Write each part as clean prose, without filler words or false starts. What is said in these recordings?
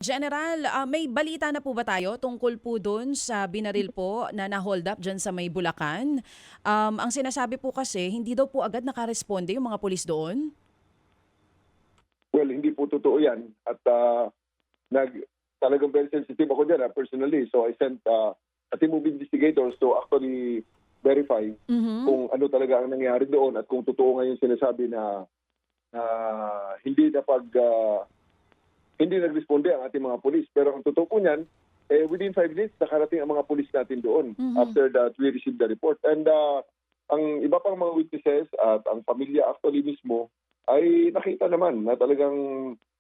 General, may balita na po ba tayo tungkol po dun sa binaril po na na-hold up dyan sa may Bulacan? Ang sinasabi po kasi, hindi daw po agad nakaresponde yung mga pulis doon. Well, hindi po totoo yan. At talagang very sensitive ako dyan personally. So I sent a team of investigators to actually verify kung ano talaga ang nangyari doon at kung totoo nga yung sinasabi na hindi nagresponde ang ating mga pulis. Pero ang totoo po niyan, within 5 minutes, nakarating ang mga pulis natin doon after that we received the report. And ang iba pang mga witnesses at ang pamilya actually mismo ay nakita naman na talagang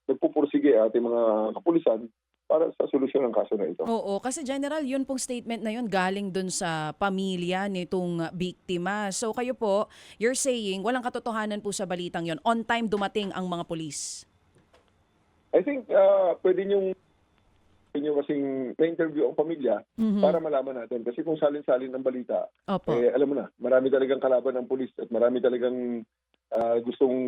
nagpupursige ating mga kapulisan para sa solusyon ng kaso na ito. Oo, kasi General, yun pong statement na yun galing dun sa pamilya nitong biktima. So kayo po, you're saying walang katotohanan po sa balitang yun. On time dumating ang mga pulis. I think pwede nyo kasing na-interview ang pamilya para malaman natin. Kasi kung salin-salin ng balita, Opo. alam mo na, marami talagang kalaban ng pulis at marami talagang gustong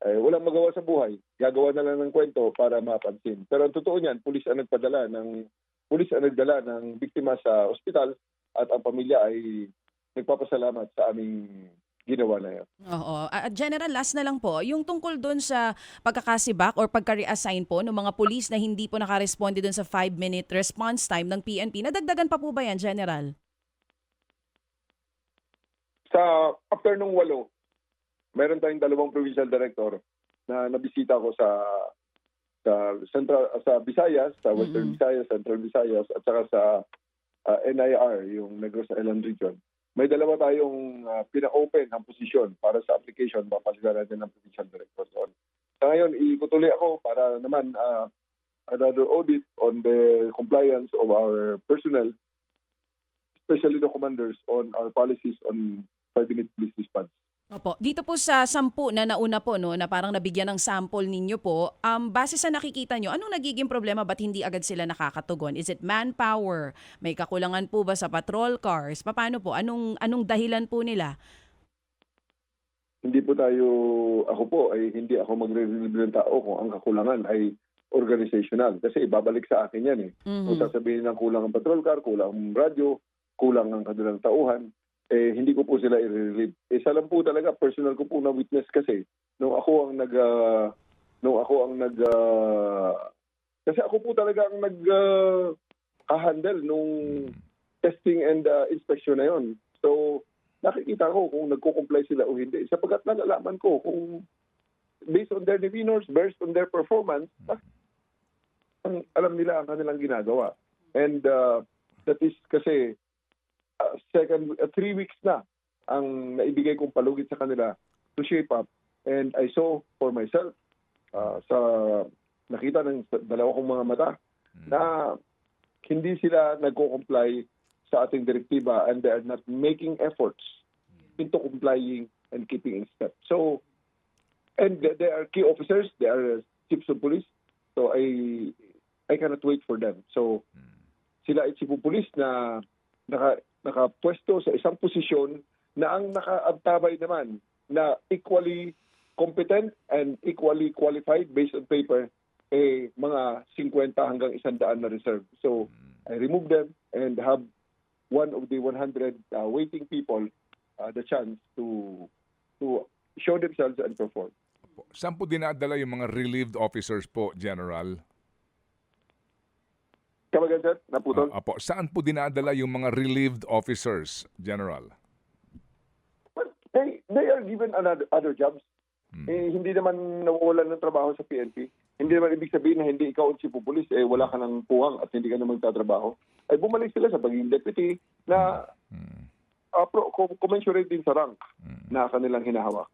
walang magawa sa buhay. Gagawa na lang ng kwento para mapansin. Pero ang totoo niyan, pulis ang nagdala ng biktima sa ospital at ang pamilya ay nagpapasalamat sa aming ginawa na yan. Oo. General, last na lang po, yung tungkol doon sa pagkakasibak or pagka-reassign po ng mga pulis na hindi po nakaresponde doon sa 5-minute response time ng PNP, nadagdagan pa po ba yan, General? Sa after nung 8, meron tayong 2 provincial director na nabisita ko sa Visayas, sa Western Visayas, Central Visayas at saka sa NIR, yung Negros Island Region. May 2 tayong pina-open ang posisyon para sa application, papalitan natin ng provincial director doon. Sa ngayon, ikutuloy ako para naman another audit on the compliance of our personnel, especially the commanders, on our policies on 5-minute police dispatch. Opo. Dito po sa 10 na nauna po, no, na parang nabigyan ng sample ninyo po, base sa nakikita nyo, anong nagiging problema? Ba't hindi agad sila nakakatugon? Is it manpower? May kakulangan po ba sa patrol cars? Paano po? Anong dahilan po nila? Hindi po hindi ako magre-relieve ng tao kung ang kakulangan ay organizational. Kasi babalik sa akin yan eh. Kung sasabihin ng kulang ang patrol car, kulang ang radyo, kulang ang kanilang tauhan, hindi ko po sila i-relieve. Isa lang po talaga, personal ko po na witness kasi kasi ako po talaga ang handle nung testing and inspection na yon. So, nakikita ko kung nagko-comply sila o hindi. Sapagkat nalalaman ko kung based on their demeanors, based on their performance, alam nila ang kanilang ginagawa. And that is kasi 3 weeks na ang naibigay kong palugit sa kanila to shape up. And I saw for myself, nakita ng 2 kong mga mata, na hindi sila nagko-comply sa ating direktiba and they are not making efforts into complying and keeping in step. So, and they are key officers, they are chiefs of police, so I cannot wait for them. So, sila ay chief of police na nakapwesto sa isang posisyon na ang nakaabtabay naman na equally competent and equally qualified based on paper, mga 50 hanggang 100 na reserve. So, I remove them and have one of the 100 waiting people the chance to show themselves and perform. Saan po dinadala yung mga relieved officers po, General? Kamagan, sir? Naputol? Apo, saan po dinadala yung mga relieved officers, General? Well, they are given other jobs. Hindi naman nawawalan ng trabaho sa PNP. Hindi naman ibig sabihin na hindi ikaw ang chief of police, wala ka ng puwang at hindi ka na magtatrabaho. Ay bumalik sila sa pagiging deputy na commensurate din sa rank na kanilang hinahawak.